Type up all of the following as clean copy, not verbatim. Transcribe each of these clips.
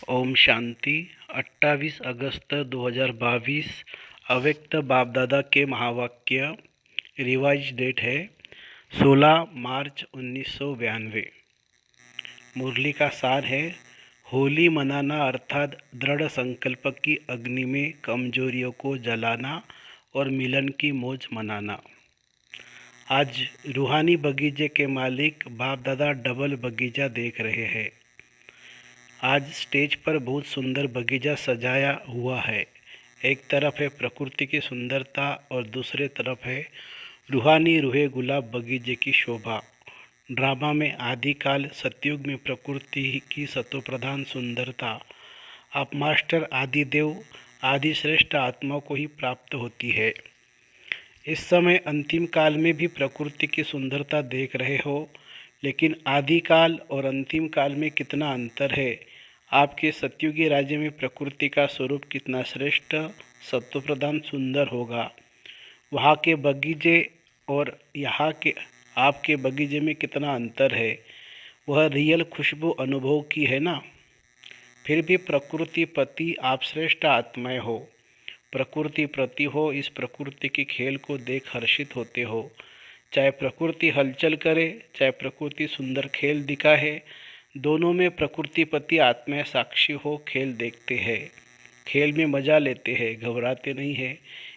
ओम शांति। 28 अगस्त 2022 अव्यक्त बाप दादा के महावाक्य। रिवाइज डेट है 16 मार्च 1992। मुरली का सार है, होली मनाना अर्थात दृढ़ संकल्प की अग्नि में कमजोरियों को जलाना और मिलन की मौज मनाना। आज रूहानी बगीचे के मालिक बाप दादा डबल बगीचा देख रहे हैं। आज स्टेज पर बहुत सुंदर बगीचा सजाया हुआ है। एक तरफ है प्रकृति की सुंदरता और दूसरे तरफ है रूहानी रूहे गुलाब बगीचे की शोभा। ड्रामा में आदिकाल सतयुग में प्रकृति की सतोप्रधान सुंदरता आप मास्टर आदिदेव आदि श्रेष्ठ आत्मा को ही प्राप्त होती है। इस समय अंतिम काल में भी प्रकृति की सुंदरता देख रहे हो, लेकिन आदिकाल और अंतिम काल में कितना अंतर है। आपके सतयुगी राज्य में प्रकृति का स्वरूप कितना श्रेष्ठ सत्वप्रधान सुंदर होगा। वहाँ के बगीचे और यहाँ के आपके बगीचे में कितना अंतर है। वह रियल खुशबू अनुभव की है ना। फिर भी प्रकृति पति आप श्रेष्ठ आत्माएं हो, प्रकृति प्रति हो। इस प्रकृति के खेल को देख हर्षित होते हो। चाहे प्रकृति हलचल करे, चाहे प्रकृति सुंदर खेल दिखाए, दोनों में प्रकृति पति आत्माएं साक्षी हो खेल देखते हैं, खेल में मजा लेते हैं, घबराते नहीं है।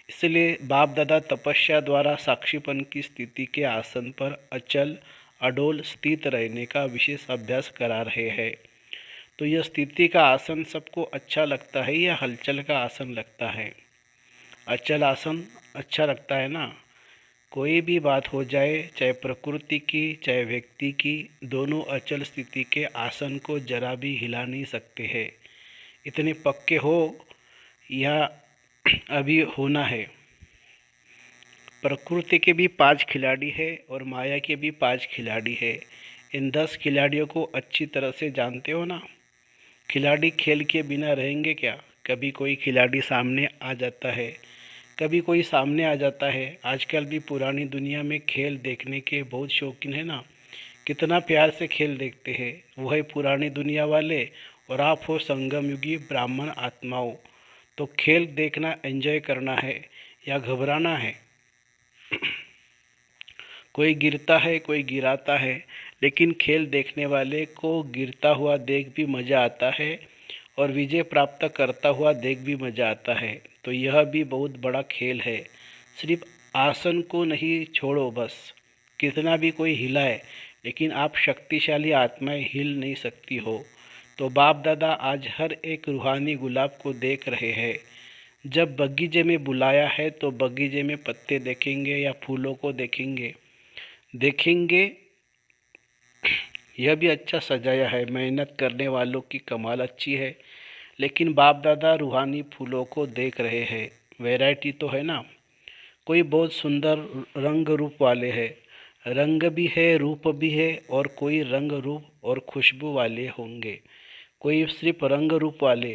इसलिए बाप दादा तपस्या द्वारा साक्षीपन की स्थिति के आसन पर अचल अडोल स्थित रहने का विशेष अभ्यास करा रहे हैं। तो यह स्थिति का आसन सबको अच्छा लगता है या हलचल का आसन लगता है? अचल आसन अच्छा लगता है ना। कोई भी बात हो जाए, चाहे प्रकृति की चाहे व्यक्ति की, दोनों अचल स्थिति के आसन को जरा भी हिला नहीं सकते हैं। इतने पक्के हो या अभी होना है। प्रकृति के भी 5 खिलाड़ी है और माया के भी 5 खिलाड़ी है। इन 10 खिलाड़ियों को अच्छी तरह से जानते हो ना। खिलाड़ी खेल के बिना रहेंगे क्या? कभी कोई खिलाड़ी सामने आ जाता है, कभी कोई सामने आ जाता है। आजकल भी पुरानी दुनिया में खेल देखने के बहुत शौकीन है ना। कितना प्यार से खेल देखते हैं। वही पुरानी दुनिया वाले और आप हो संगम युगी ब्राह्मण आत्माओं। तो खेल देखना एंजॉय करना है या घबराना है? कोई गिरता है, कोई गिराता है, लेकिन खेल देखने वाले को गिरता हुआ देख भी मज़ा आता है और विजय प्राप्त करता हुआ देख भी मज़ा आता है। तो यह भी बहुत बड़ा खेल है। सिर्फ आसन को नहीं छोड़ो बस। कितना भी कोई हिलाए, लेकिन आप शक्तिशाली आत्माएं हिल नहीं सकती हो। तो बाप दादा आज हर एक रूहानी गुलाब को देख रहे हैं। जब बगीचे में बुलाया है तो बगीचे में पत्ते देखेंगे या फूलों को देखेंगे? यह भी अच्छा सजाया है, मेहनत करने वालों की कमाल अच्छी है। लेकिन बाप दादा रूहानी फूलों को देख रहे हैं। वैरायटी तो है ना। कोई बहुत सुंदर रंग रूप वाले हैं, रंग भी है रूप भी है, और कोई रंग रूप और खुशबू वाले होंगे, कोई सिर्फ रंग रूप वाले।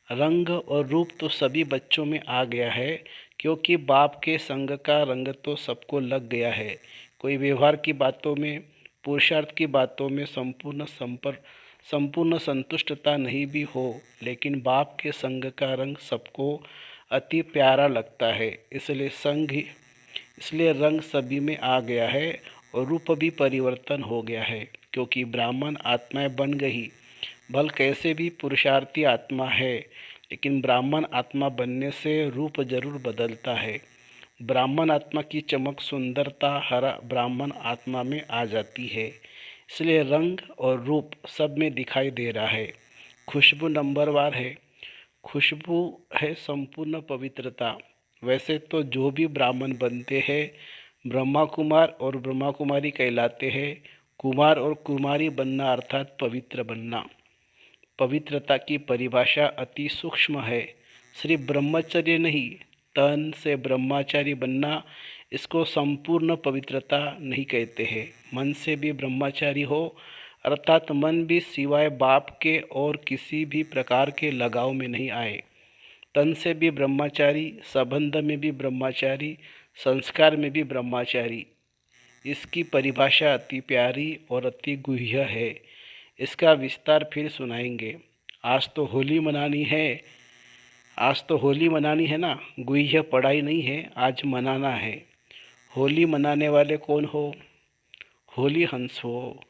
रंग और रूप तो सभी बच्चों में आ गया है, क्योंकि बाप के संग का रंग तो सबको लग गया है। कोई व्यवहार की बातों में, पुरुषार्थ की बातों में संपूर्ण संतुष्टता नहीं भी हो, लेकिन बाप के संग का रंग सबको अति प्यारा लगता है। इसलिए रंग सभी में आ गया है और रूप भी परिवर्तन हो गया है, क्योंकि ब्राह्मण आत्माएं बन गई। भल कैसे भी पुरुषार्थी आत्मा है, लेकिन ब्राह्मण आत्मा बनने से रूप जरूर बदलता है। ब्राह्मण आत्मा की चमक सुंदरता हर ब्राह्मण आत्मा में आ जाती है। इसलिए रंग और रूप सब में दिखाई दे रहा है। खुशबू नंबरवार है। खुशबू है संपूर्ण पवित्रता। वैसे तो जो भी ब्राह्मण बनते हैं ब्रह्मा कुमार और ब्रह्मा कुमारी कहलाते हैं। कुमार और कुमारी बनना अर्थात पवित्र बनना। पवित्रता की परिभाषा अति सूक्ष्म है। सिर्फ ब्रह्मचर्य नहीं, तन से ब्रह्मचारी बनना, इसको संपूर्ण पवित्रता नहीं कहते हैं। मन से भी ब्रह्मचारी हो, अर्थात मन भी सिवाय बाप के और किसी भी प्रकार के लगाव में नहीं आए। तन से भी ब्रह्मचारी, संबंध में भी ब्रह्मचारी, संस्कार में भी ब्रह्मचारी। इसकी परिभाषा अति प्यारी और अति गुह्य है। इसका विस्तार फिर सुनाएंगे। आज तो होली मनानी है। आज तो होली मनानी है ना। गुइया पढ़ाई नहीं है, आज मनाना है। होली मनाने वाले कौन हो? होली हंस हो।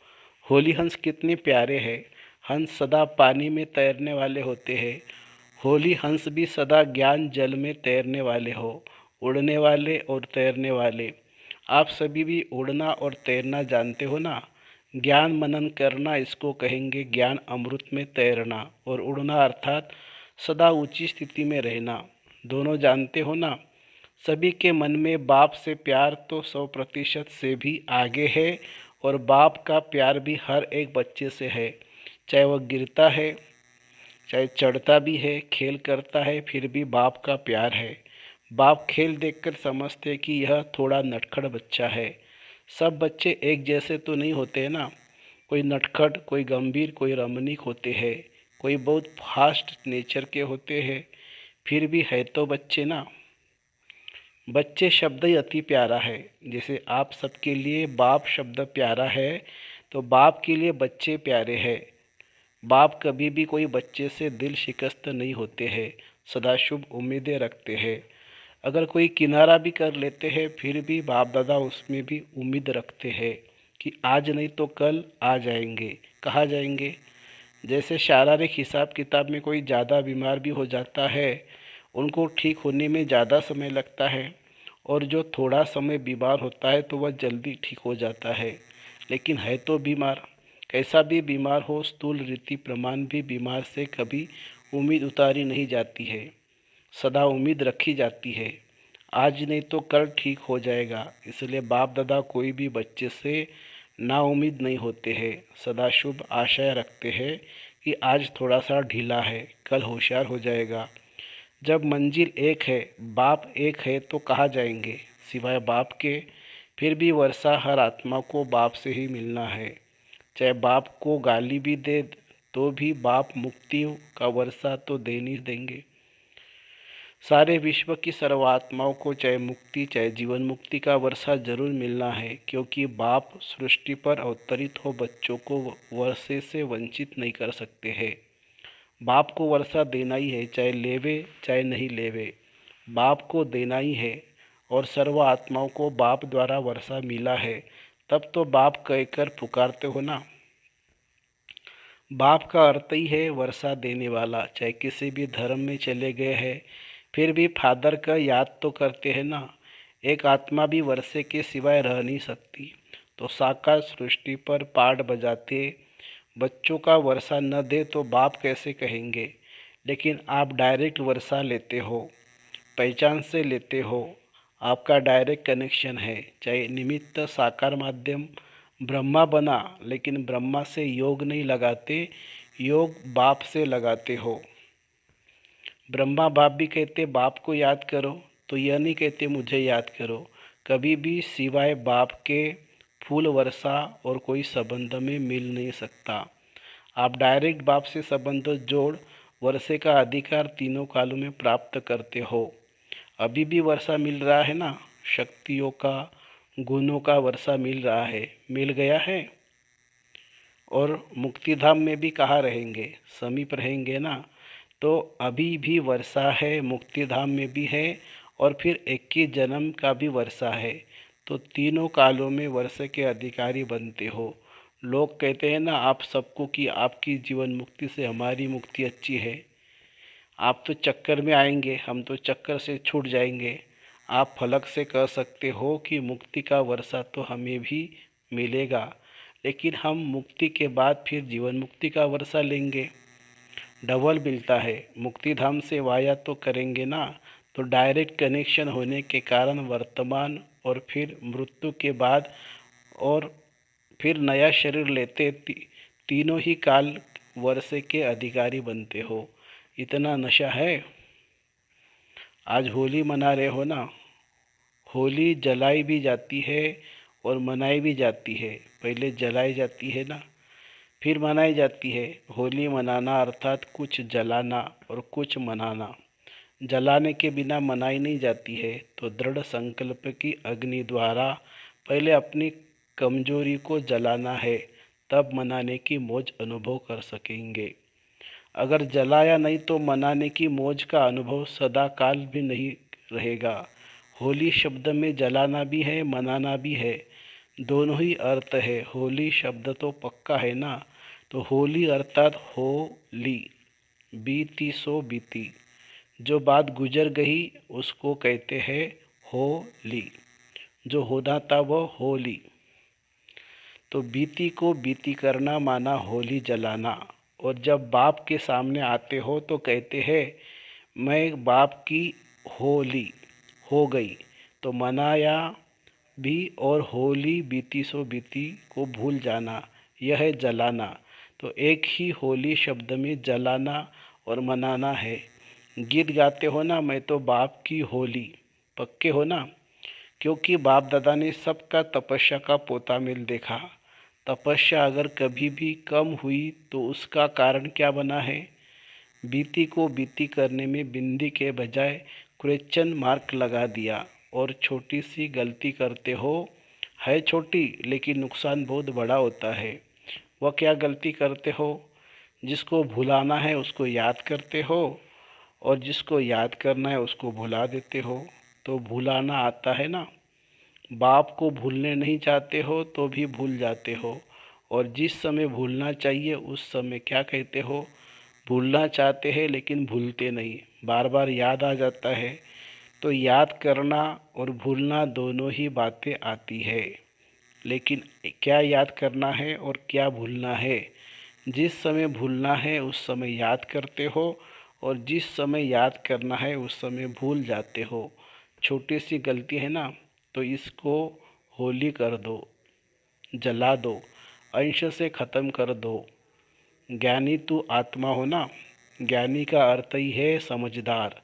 होली हंस कितने प्यारे हैं। हंस सदा पानी में तैरने वाले होते हैं। होली हंस भी सदा ज्ञान जल में तैरने वाले हो। उड़ने वाले और तैरने वाले। आप सभी भी उड़ना और तैरना जानते हो ना। ज्ञान मनन करना, इसको कहेंगे ज्ञान अमृत में तैरना। और उड़ना अर्थात सदा ऊंची स्थिति में रहना। दोनों जानते हो ना। सभी के मन में बाप से प्यार तो 100% से भी आगे है। और बाप का प्यार भी हर एक बच्चे से है। चाहे वह गिरता है, चाहे चढ़ता भी है, खेल करता है, फिर भी बाप का प्यार है। बाप खेल देखकर समझते कि यह थोड़ा नटखट बच्चा है। सब बच्चे एक जैसे तो नहीं होते ना। कोई नटखट, कोई गंभीर, कोई रमणीक होते हैं। कोई बहुत फास्ट नेचर के होते हैं। फिर भी है तो बच्चे ना। बच्चे शब्द ही अति प्यारा है। जैसे आप सबके लिए बाप शब्द प्यारा है, तो बाप के लिए बच्चे प्यारे हैं। बाप कभी भी कोई बच्चे से दिल शिकस्त नहीं होते हैं। सदा शुभ उम्मीदें रखते हैं। अगर कोई किनारा भी कर लेते हैं, फिर भी बाप दादा उसमें भी उम्मीद रखते हैं कि आज नहीं तो कल आ जाएंगे। कहाँ जाएंगे? जैसे शारीरिक हिसाब किताब में कोई ज़्यादा बीमार भी हो जाता है, उनको ठीक होने में ज़्यादा समय लगता है। और जो थोड़ा समय बीमार होता है तो वह जल्दी ठीक हो जाता है, लेकिन है तो बीमार। कैसा भी बीमार हो, स्थूल रीति प्रमाण भी बीमार से कभी उम्मीद उतारी नहीं जाती है। सदा उम्मीद रखी जाती है, आज नहीं तो कल ठीक हो जाएगा। इसलिए बाप दादा कोई भी बच्चे से नाउम्मीद नहीं होते हैं। सदा शुभ आशय रखते हैं कि आज थोड़ा सा ढीला है, कल होशियार हो जाएगा। जब मंजिल एक है, बाप एक है, तो कहाँ जाएंगे सिवाय बाप के। फिर भी वर्षा हर आत्मा को बाप से ही मिलना है। चाहे बाप को गाली भी दे तो भी बाप मुक्ति का वर्षा तो देनी देंगे। सारे विश्व की सर्वात्माओं को चाहे मुक्ति, चाहे जीवन मुक्ति का वर्षा जरूर मिलना है, क्योंकि बाप सृष्टि पर अवतरित हो बच्चों को वर्षे से वंचित नहीं कर सकते हैं। बाप को वर्षा देना ही है, चाहे लेवे चाहे नहीं लेवे, बाप को देना ही है। और सर्व आत्माओं को बाप द्वारा वर्षा मिला है, तब तो बाप कहकर पुकारते हो ना। बाप का अर्थ ही है वर्षा देने वाला। चाहे किसी भी धर्म में चले गए हैं, फिर भी फादर का याद तो करते हैं ना। एक आत्मा भी वर्षे के सिवाय रह नहीं सकती। तो साकार सृष्टि पर पाठ बजाते बच्चों का वर्षा न दे तो बाप कैसे कहेंगे। लेकिन आप डायरेक्ट वर्षा लेते हो, पहचान से लेते हो। आपका डायरेक्ट कनेक्शन है। चाहे निमित्त साकार माध्यम ब्रह्मा बना, लेकिन ब्रह्मा से योग नहीं लगाते, योग बाप से लगाते हो। ब्रह्मा बाप भी कहते बाप को याद करो, तो यह नहीं कहते मुझे याद करो। कभी भी सिवाय बाप के फूल वर्षा और कोई संबंध में मिल नहीं सकता। आप डायरेक्ट बाप से संबंध जोड़ वर्षे का अधिकार तीनों कालों में प्राप्त करते हो। अभी भी वर्षा मिल रहा है ना। शक्तियों का, गुणों का वर्षा मिल रहा है, मिल गया है। और मुक्तिधाम में भी कहाँ रहेंगे, समीप रहेंगे ना। तो अभी भी वर्षा है, मुक्तिधाम में भी है, और फिर 21 जन्म का भी वर्षा है। तो तीनों कालों में वर्षे के अधिकारी बनते हो। लोग कहते हैं ना आप सबको कि आपकी जीवन मुक्ति से हमारी मुक्ति अच्छी है। आप तो चक्कर में आएंगे, हम तो चक्कर से छूट जाएंगे। आप फलक से कह सकते हो कि मुक्ति का वर्षा तो हमें भी मिलेगा, लेकिन हम मुक्ति के बाद फिर जीवन मुक्ति का वर्षा लेंगे। डबल मिलता है। मुक्तिधाम से वाया तो करेंगे ना। तो डायरेक्ट कनेक्शन होने के कारण वर्तमान और फिर मृत्यु के बाद और फिर नया शरीर लेते तीनों ही काल वर्षे के अधिकारी बनते हो। इतना नशा है। आज होली मना रहे हो ना। होली जलाई भी जाती है और मनाई भी जाती है। पहले जलाई जाती है ना, फिर मनाई जाती है। होली मनाना अर्थात कुछ जलाना और कुछ मनाना। जलाने के बिना मनाई नहीं जाती है। तो दृढ़ संकल्प की अग्नि द्वारा पहले अपनी कमजोरी को जलाना है, तब मनाने की मौज अनुभव कर सकेंगे। अगर जलाया नहीं तो मनाने की मौज का अनुभव सदा काल भी नहीं रहेगा। होली शब्द में जलाना भी है, मनाना भी है, दोनों ही अर्थ है। होली शब्द तो पक्का है ना, तो होली अर्थात होली, बीती सो बीती, जो बात गुजर गई उसको कहते हैं होली, जो होना था वो होली। तो बीती को बीती करना माना होली जलाना। और जब बाप के सामने आते हो तो कहते हैं मैं बाप की होली हो गई, तो मनाया भी। और होली बीती सो बीती को भूल जाना, यह है जलाना। तो एक ही होली शब्द में जलाना और मनाना है। गीत गाते हो ना, मैं तो बाप की होली, पक्के हो ना? क्योंकि बाप दादा ने सबका तपस्या का पोता मिल देखा। तपस्या अगर कभी भी कम हुई तो उसका कारण क्या बना है? बीती को बीती करने में बिंदी के बजाय क्वेश्चन मार्क लगा दिया। और छोटी सी गलती करते हो, है छोटी लेकिन नुकसान बहुत बड़ा होता है। वह क्या गलती करते हो? जिसको भुलाना है उसको याद करते हो, और जिसको याद करना है उसको भुला देते हो। तो भुलाना आता है ना, बाप को भूलने नहीं चाहते हो तो भी भूल जाते हो। और जिस समय भूलना चाहिए उस समय क्या कहते हो? भूलना चाहते हैं लेकिन भूलते नहीं, बार बार याद आ जाता है। तो याद करना और भूलना दोनों ही बातें आती है, लेकिन क्या याद करना है और क्या भूलना है? जिस समय भूलना है उस समय याद करते हो, और जिस समय याद करना है उस समय भूल जाते हो। छोटी सी गलती है ना, तो इसको होली कर दो, जला दो, अंश से ख़त्म कर दो। ज्ञानी तू आत्मा हो ना, ज्ञानी का अर्थ ही है समझदार,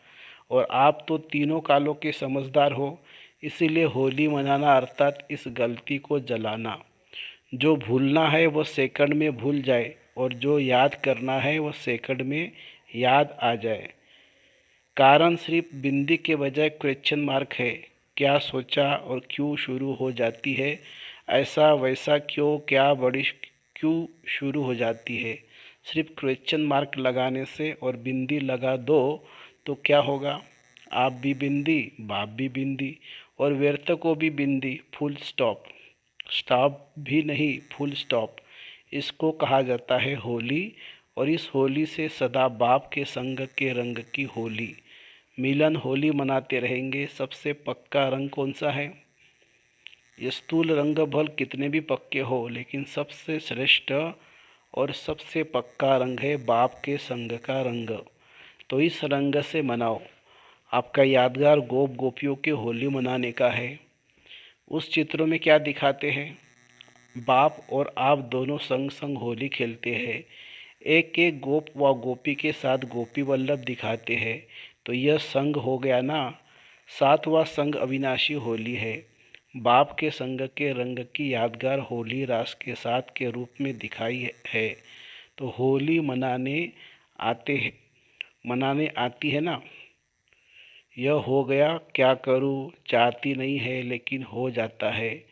और आप तो तीनों कालों के समझदार हो। इसीलिए होली मनाना अर्थात इस गलती को जलाना। जो भूलना है वो सेकंड में भूल जाए, और जो याद करना है वो सेकंड में याद आ जाए। कारण सिर्फ बिंदी के बजाय क्वेश्चन मार्क है। क्या सोचा और क्यों शुरू हो जाती है, ऐसा वैसा क्यों, क्या बड़ी क्यों शुरू हो जाती है। सिर्फ क्वेश्चन मार्क लगाने से और बिंदी लगा दो तो क्या होगा? आप भी बिंदी, बाप भी बिंदी, और व्यर्थ को भी बिंदी, फुल स्टॉप। स्टॉप भी नहीं, फुल स्टॉप। इसको कहा जाता है होली। और इस होली से सदा बाप के संग के रंग की होली। मिलन होली मनाते रहेंगे। सबसे पक्का रंग कौन सा है? ये स्थूल रंग भल कितने भी पक्के हो, लेकिन सबसे श्रेष्ठ और सबसे पक्का रंग है बाप के संग का रंग। तो इस रंग से मनाओ। आपका यादगार गोप गोपियों के होली मनाने का है। उस चित्रों में क्या दिखाते हैं? बाप और आप दोनों संग संग होली खेलते हैं। एक एक गोप व गोपी के साथ गोपी वल्लभ दिखाते हैं। तो यह संग हो गया ना। सातवां संग अविनाशी होली है। बाप के संग के रंग की यादगार होली रास के साथ के रूप में दिखाई है। तो होली मनाने आती है ना। यह हो गया, क्या करूं, चाहती नहीं है लेकिन हो जाता है।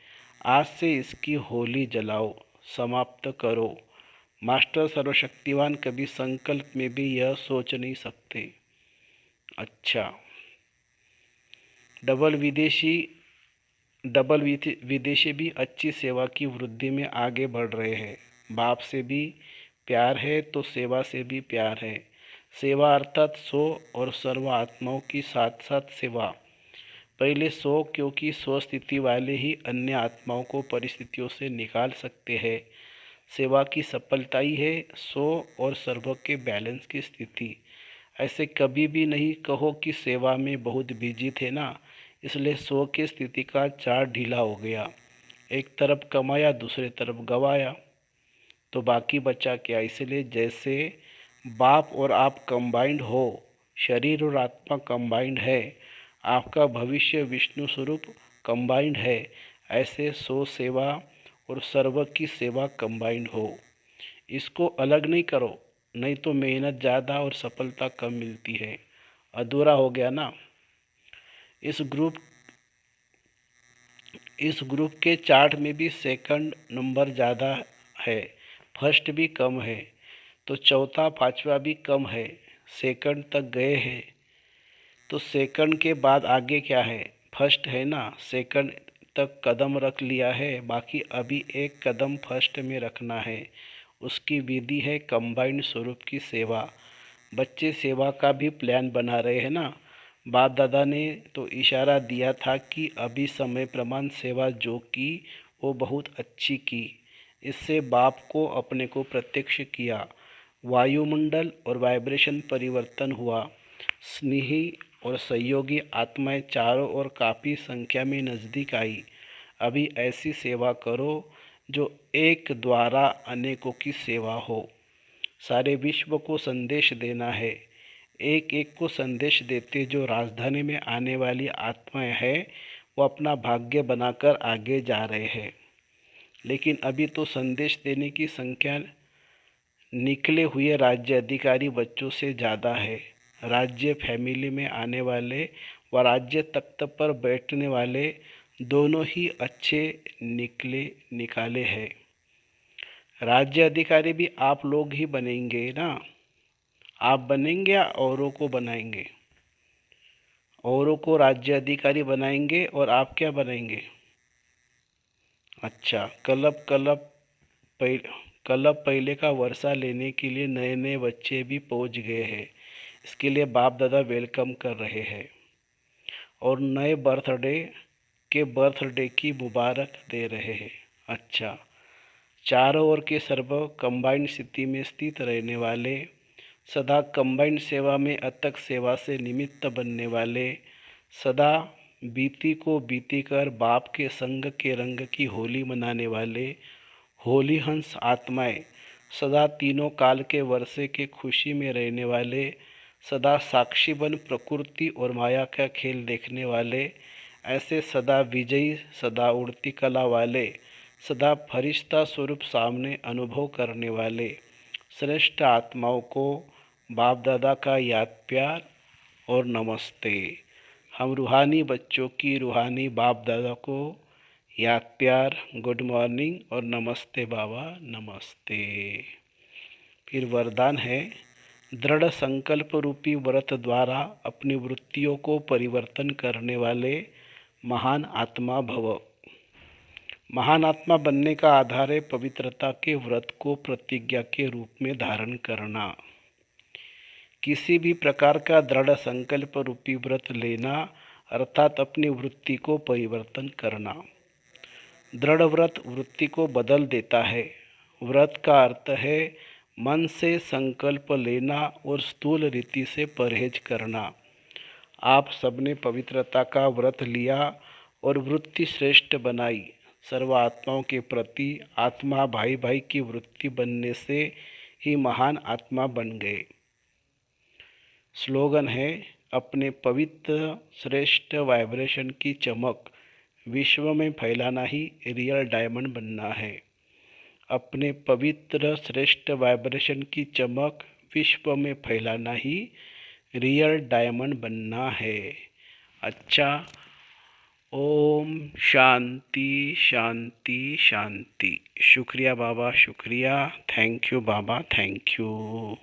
आज से इसकी होली जलाओ, समाप्त करो। मास्टर सर्वशक्तिवान कभी संकल्प में भी यह सोच नहीं सकते। अच्छा, डबल विदेशी भी अच्छी सेवा की वृद्धि में आगे बढ़ रहे हैं। बाप से भी प्यार है तो सेवा से भी प्यार है। सेवा अर्थात सो और सर्व आत्माओं की साथ साथ सेवा। पहले सो, क्योंकि स्व स्थिति वाले ही अन्य आत्माओं को परिस्थितियों से निकाल सकते हैं। सेवा की सफलता ही है सो और सर्व के बैलेंस की स्थिति। ऐसे कभी भी नहीं कहो कि सेवा में बहुत बिजी थे ना, इसलिए सो की स्थिति का चार्ट ढीला हो गया। एक तरफ कमाया, दूसरे तरफ गवाया, तो बाकी बचा क्या? इसलिए जैसे बाप और आप कंबाइंड हो, शरीर और आत्मा कंबाइंड है, आपका भविष्य विष्णु स्वरूप कंबाइंड है, ऐसे सो सेवा और सर्व की सेवा कंबाइंड हो। इसको अलग नहीं करो, नहीं तो मेहनत ज़्यादा और सफलता कम मिलती है। अधूरा हो गया ना। इस ग्रुप के चार्ट में भी सेकंड नंबर ज़्यादा है, फर्स्ट भी कम है। तो चौथा पांचवा भी कम है, सेकंड तक गए हैं। तो सेकंड के बाद आगे क्या है, फर्स्ट है ना, सेकंड तक कदम रख लिया है, बाकी अभी एक कदम फर्स्ट में रखना है। उसकी विधि है कंबाइंड स्वरूप की सेवा। बच्चे सेवा का भी प्लान बना रहे हैं ना। बाप दादा ने तो इशारा दिया था कि अभी समय प्रमाण सेवा जो की वो बहुत अच्छी की। इससे बाप को अपने को प्रत्यक्ष किया, वायुमंडल और वाइब्रेशन परिवर्तन हुआ। स्नेही और सहयोगी आत्माएं चारों ओर काफ़ी संख्या में नज़दीक आई। अभी ऐसी सेवा करो जो एक द्वारा अनेकों की सेवा हो। सारे विश्व को संदेश देना है। एक एक को संदेश देते जो राजधानी में आने वाली आत्माएं हैं वो अपना भाग्य बनाकर आगे जा रहे हैं। लेकिन अभी तो संदेश देने की संख्या निकले हुए राज्य अधिकारी बच्चों से ज़्यादा है। राज्य फैमिली में आने वाले व राज्य तख्त पर बैठने वाले दोनों ही अच्छे निकाले हैं। राज्य अधिकारी भी आप लोग ही बनेंगे ना। आप बनेंगे या औरों को बनाएंगे? औरों को राज्य अधिकारी बनाएंगे और आप क्या बनाएंगे? अच्छा, क्लब पहले का वर्षा लेने के लिए नए नए बच्चे भी पहुंच गए हैं। इसके लिए बाप दादा वेलकम कर रहे हैं और नए बर्थडे की मुबारक दे रहे हैं। अच्छा, चारों ओर के सर्व कंबाइंड स्थिति में स्थित रहने वाले, सदा कंबाइंड सेवा में अथक सेवा से निमित्त बनने वाले, सदा बीती को बीती कर बाप के संग के रंग की होली मनाने वाले होली हंस आत्माएं, सदा तीनों काल के वर्षे के खुशी में रहने वाले, सदा साक्षी बन प्रकृति और माया का खेल देखने वाले, ऐसे सदा विजयी, सदा उड़ती कला वाले, सदा फरिश्ता स्वरूप सामने अनुभव करने वाले श्रेष्ठ आत्माओं को बाप दादा का याद प्यार और नमस्ते। हम रूहानी बच्चों की रूहानी बाप दादा को याद प्यार, गुड मॉर्निंग और नमस्ते बाबा, नमस्ते। फिर वरदान है, दृढ़ संकल्प रूपी व्रत द्वारा अपनी वृत्तियों को परिवर्तन करने वाले महान आत्मा भव। महान आत्मा बनने का आधार है पवित्रता के व्रत को प्रतिज्ञा के रूप में धारण करना। किसी भी प्रकार का दृढ़ संकल्प रूपी व्रत लेना अर्थात अपनी वृत्ति को परिवर्तन करना। दृढ़ व्रत वृत्ति को बदल देता है। व्रत का अर्थ है मन से संकल्प लेना और स्थूल रीति से परहेज करना। आप सबने पवित्रता का व्रत लिया और वृत्ति श्रेष्ठ बनाई। सर्व आत्माओं के प्रति आत्मा भाई भाई की वृत्ति बनने से ही महान आत्मा बन गए। स्लोगन है, अपने पवित्र श्रेष्ठ वाइब्रेशन की चमक विश्व में फैलाना ही रियल डायमंड बनना है। अपने पवित्र श्रेष्ठ वाइब्रेशन की चमक विश्व में फैलाना ही रियल डायमंड बनना है। अच्छा, ओम शांति शांति शांति। शुक्रिया बाबा, शुक्रिया। Thank you Baba, thank you.